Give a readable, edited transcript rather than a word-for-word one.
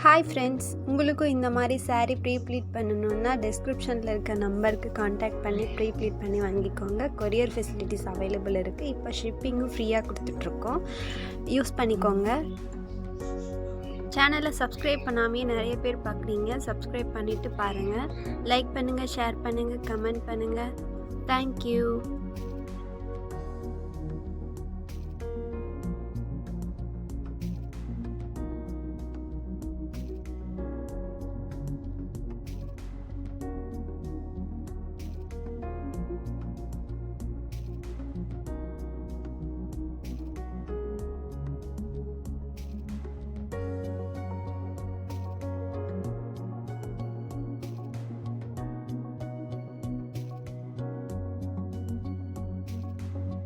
Hi friends, உங்களுக்கும் இந்த மாதிரி saree ப்ரீ ப்ளீட் பண்ணணுன்னா டிஸ்கிரிப்ஷனில் இருக்க நம்பருக்கு காண்டாக்ட் பண்ணி ப்ரீ ப்ளீட் பண்ணி வாங்கிக்கோங்க. கொரியர் ஃபெசிலிட்டிஸ் அவைலபிள் இருக்குது. இப்போ ஷிப்பிங்கும் ஃப்ரீயாக கொடுத்துட்ருக்கோம். யூஸ் பண்ணிக்கோங்க. சேனலை சப்ஸ்கிரைப் பண்ணாமே நிறைய பேர் பார்க்குறீங்க. சப்ஸ்கிரைப் பண்ணிவிட்டு பாருங்கள். லைக் பண்ணுங்கள், ஷேர் பண்ணுங்கள், கமெண்ட் பண்ணுங்கள். தேங்க்யூ.